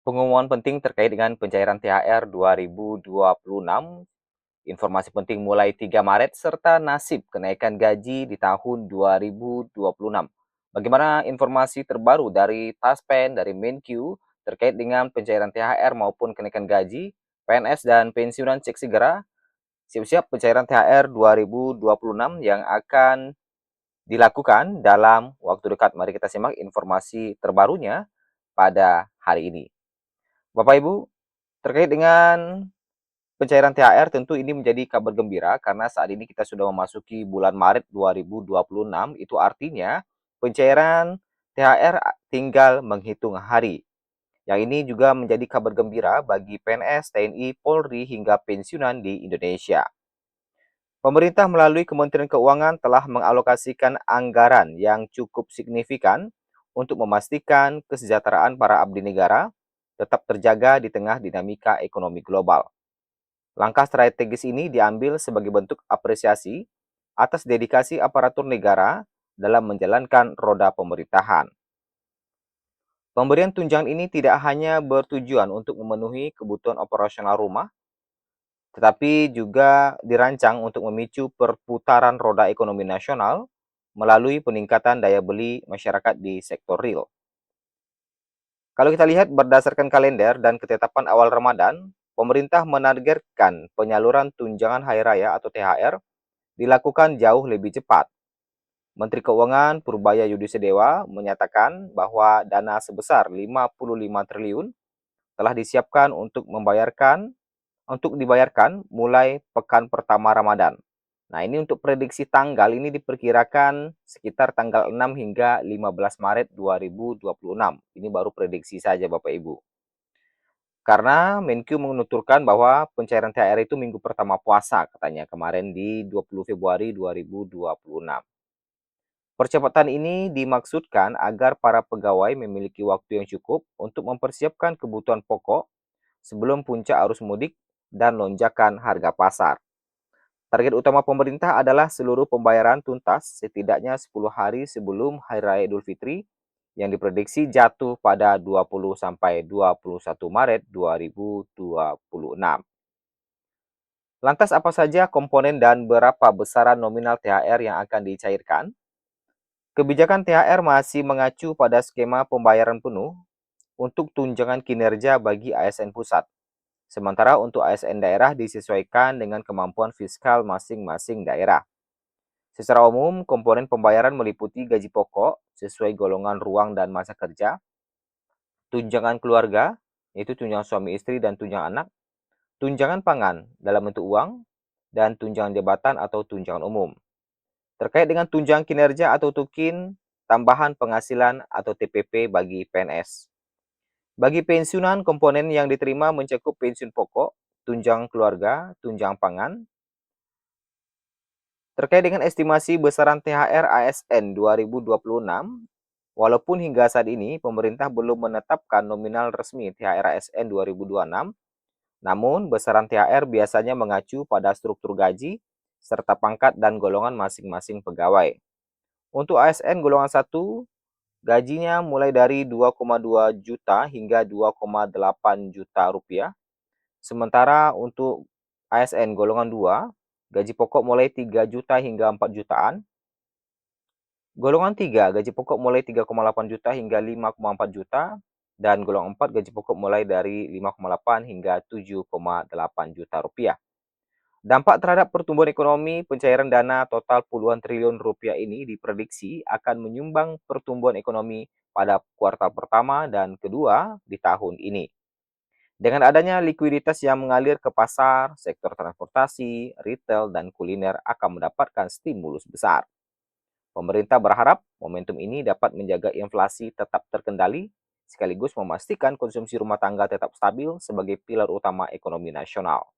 Pengumuman penting terkait dengan pencairan THR 2026, informasi penting mulai 3 Maret, serta nasib kenaikan gaji di tahun 2026. Bagaimana informasi terbaru dari Taspen, dari Menkyu, terkait dengan pencairan THR maupun kenaikan gaji, PNS dan pensiunan cek segera, siap-siap pencairan THR 2026 yang akan dilakukan dalam waktu dekat. Mari kita simak informasi terbarunya pada hari ini. Bapak Ibu, terkait dengan pencairan THR, tentu ini menjadi kabar gembira karena saat ini kita sudah memasuki bulan Maret 2026, itu artinya pencairan THR tinggal menghitung hari. Yang ini juga menjadi kabar gembira bagi PNS, TNI, Polri, hingga pensiunan di Indonesia. Pemerintah melalui Kementerian Keuangan telah mengalokasikan anggaran yang cukup signifikan untuk memastikan kesejahteraan para abdi negara tetap terjaga di tengah dinamika ekonomi global. Langkah strategis ini diambil sebagai bentuk apresiasi atas dedikasi aparatur negara dalam menjalankan roda pemerintahan. Pemberian tunjangan ini tidak hanya bertujuan untuk memenuhi kebutuhan operasional rumah, tetapi juga dirancang untuk memicu perputaran roda ekonomi nasional melalui peningkatan daya beli masyarakat di sektor real. Kalau kita lihat berdasarkan kalender dan ketetapan awal Ramadan, pemerintah menargetkan penyaluran tunjangan hari raya atau THR dilakukan jauh lebih cepat. Menteri Keuangan Purbaya Yudisedewa menyatakan bahwa dana sebesar 55 triliun telah disiapkan untuk dibayarkan mulai pekan pertama Ramadan. Nah, ini untuk prediksi tanggal ini diperkirakan sekitar tanggal 6 hingga 15 Maret 2026. Ini baru prediksi saja Bapak Ibu. Karena Menkyu menuturkan bahwa pencairan THR itu minggu pertama puasa katanya kemarin di 20 Februari 2026. Percepatan ini dimaksudkan agar para pegawai memiliki waktu yang cukup untuk mempersiapkan kebutuhan pokok sebelum puncak arus mudik dan lonjakan harga pasar. Target utama pemerintah adalah seluruh pembayaran tuntas setidaknya 10 hari sebelum Hari Raya Idul Fitri yang diprediksi jatuh pada 20 sampai 21 Maret 2026. Lantas apa saja komponen dan berapa besaran nominal THR yang akan dicairkan? Kebijakan THR masih mengacu pada skema pembayaran penuh untuk tunjangan kinerja bagi ASN pusat. Sementara untuk ASN daerah disesuaikan dengan kemampuan fiskal masing-masing daerah. Secara umum, komponen pembayaran meliputi gaji pokok sesuai golongan ruang dan masa kerja, tunjangan keluarga, yaitu tunjangan suami istri dan tunjangan anak, tunjangan pangan dalam bentuk uang, dan tunjangan jabatan atau tunjangan umum. Terkait dengan tunjangan kinerja atau tukin, tambahan penghasilan atau TPP bagi PNS. Bagi pensiunan, komponen yang diterima mencakup pensiun pokok, tunjangan keluarga, tunjangan pangan. Terkait dengan estimasi besaran THR ASN 2026, walaupun hingga saat ini pemerintah belum menetapkan nominal resmi THR ASN 2026, namun besaran THR biasanya mengacu pada struktur gaji serta pangkat dan golongan masing-masing pegawai. Untuk ASN golongan 1, gajinya mulai dari 2,2 juta hingga 2,8 juta rupiah. Sementara untuk ASN golongan 2, gaji pokok mulai 3 juta hingga 4 jutaan. Golongan 3, gaji pokok mulai 3,8 juta hingga 5,4 juta. Dan golongan 4, gaji pokok mulai dari 5,8 hingga 7,8 juta rupiah. Dampak terhadap pertumbuhan ekonomi, pencairan dana total puluhan triliun rupiah ini diprediksi akan menyumbang pertumbuhan ekonomi pada kuartal pertama dan kedua di tahun ini. Dengan adanya likuiditas yang mengalir ke pasar, sektor transportasi, retail, dan kuliner akan mendapatkan stimulus besar. Pemerintah berharap momentum ini dapat menjaga inflasi tetap terkendali, sekaligus memastikan konsumsi rumah tangga tetap stabil sebagai pilar utama ekonomi nasional.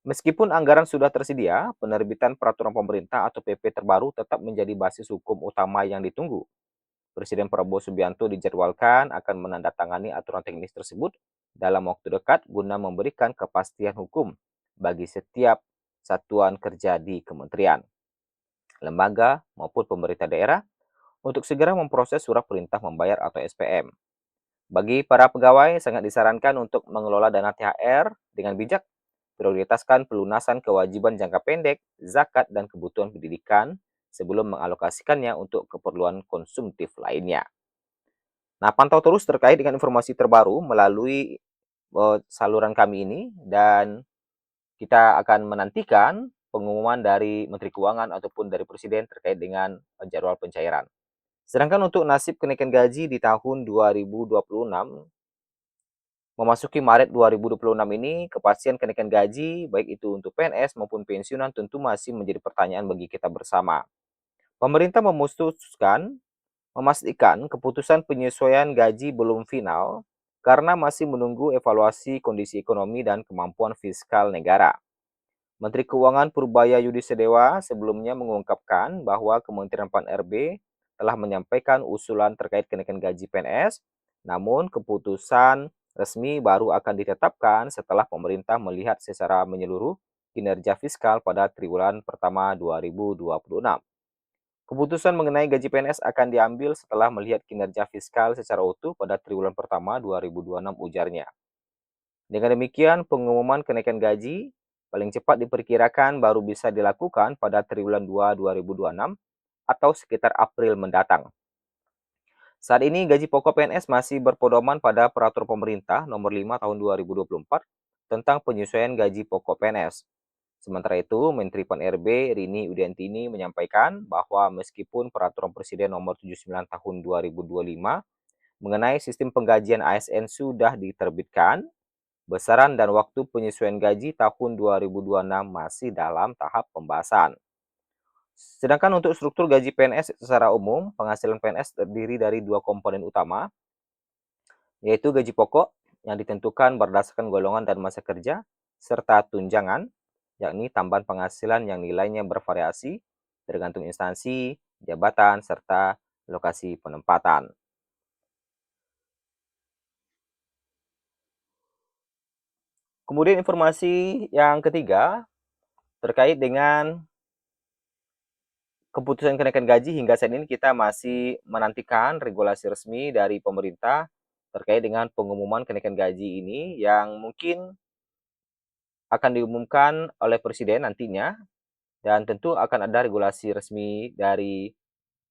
Meskipun anggaran sudah tersedia, penerbitan peraturan pemerintah atau PP terbaru tetap menjadi basis hukum utama yang ditunggu. Presiden Prabowo Subianto dijadwalkan akan menandatangani aturan teknis tersebut dalam waktu dekat guna memberikan kepastian hukum bagi setiap satuan kerja di kementerian, lembaga, maupun pemerintah daerah untuk segera memproses surat perintah membayar atau SPM. Bagi para pegawai, sangat disarankan untuk mengelola dana THR dengan bijak, prioritaskan pelunasan kewajiban jangka pendek, zakat, dan kebutuhan pendidikan sebelum mengalokasikannya untuk keperluan konsumtif lainnya. Nah, pantau terus terkait dengan informasi terbaru melalui saluran kami ini dan kita akan menantikan pengumuman dari Menteri Keuangan ataupun dari Presiden terkait dengan jadwal pencairan. Sedangkan untuk nasib kenaikan gaji di tahun 2026 memasuki Maret 2026 ini, kepastian kenaikan gaji baik itu untuk PNS maupun pensiunan tentu masih menjadi pertanyaan bagi kita bersama. Pemerintah memutuskan memastikan keputusan penyesuaian gaji belum final karena masih menunggu evaluasi kondisi ekonomi dan kemampuan fiskal negara. Menteri Keuangan Purbaya Yudi Sedewa sebelumnya mengungkapkan bahwa Kementerian PAN-RB telah menyampaikan usulan terkait kenaikan gaji PNS, namun keputusan resmi baru akan ditetapkan setelah pemerintah melihat secara menyeluruh kinerja fiskal pada triwulan pertama 2026. Keputusan mengenai gaji PNS akan diambil setelah melihat kinerja fiskal secara utuh pada triwulan pertama 2026, ujarnya. Dengan demikian, pengumuman kenaikan gaji paling cepat diperkirakan baru bisa dilakukan pada triwulan 2 2026 atau sekitar April mendatang. Saat ini gaji pokok PNS masih berpedoman pada Peraturan Pemerintah Nomor 5 Tahun 2024 tentang penyesuaian gaji pokok PNS. Sementara itu, Menteri PAN-RB Rini Udentini menyampaikan bahwa meskipun Peraturan Presiden Nomor 79 Tahun 2025 mengenai sistem penggajian ASN sudah diterbitkan, besaran dan waktu penyesuaian gaji tahun 2026 masih dalam tahap pembahasan. Sedangkan untuk struktur gaji PNS secara umum, penghasilan PNS terdiri dari dua komponen utama, yaitu gaji pokok yang ditentukan berdasarkan golongan dan masa kerja, serta tunjangan, yakni tambahan penghasilan yang nilainya bervariasi tergantung instansi, jabatan, serta lokasi penempatan. Kemudian informasi yang ketiga terkait dengan keputusan kenaikan gaji. Hingga saat ini kita masih menantikan regulasi resmi dari pemerintah terkait dengan pengumuman kenaikan gaji ini yang mungkin akan diumumkan oleh Presiden nantinya, dan tentu akan ada regulasi resmi dari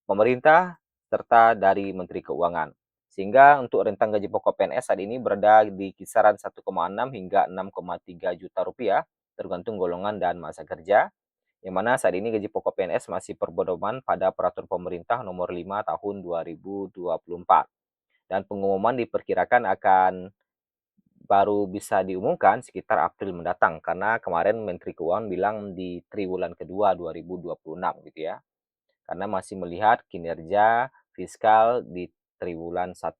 pemerintah serta dari Menteri Keuangan. Sehingga untuk rentang gaji pokok PNS saat ini berada di kisaran 1,6 hingga 6,3 juta rupiah tergantung golongan dan masa kerja, yang mana saat ini gaji pokok PNS masih berpedoman pada Peraturan Pemerintah Nomor 5 Tahun 2024. Dan pengumuman diperkirakan akan baru bisa diumumkan sekitar April mendatang, karena kemarin Menteri Keuangan bilang di triwulan kedua 2026 gitu ya. Karena masih melihat kinerja fiskal di triwulan 1.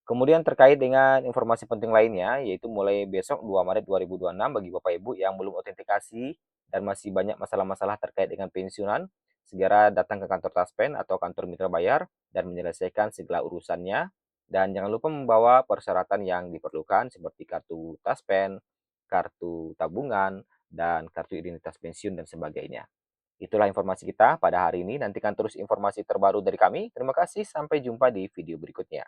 Kemudian terkait dengan informasi penting lainnya, yaitu mulai besok 2 Maret 2026 bagi Bapak Ibu yang belum otentikasi dan masih banyak masalah-masalah terkait dengan pensiunan, segera datang ke kantor Taspen atau kantor mitra bayar dan menyelesaikan segala urusannya. Dan jangan lupa membawa persyaratan yang diperlukan seperti kartu Taspen, kartu tabungan, dan kartu identitas pensiun dan sebagainya. Itulah informasi kita pada hari ini. Nantikan terus informasi terbaru dari kami. Terima kasih, sampai jumpa di video berikutnya.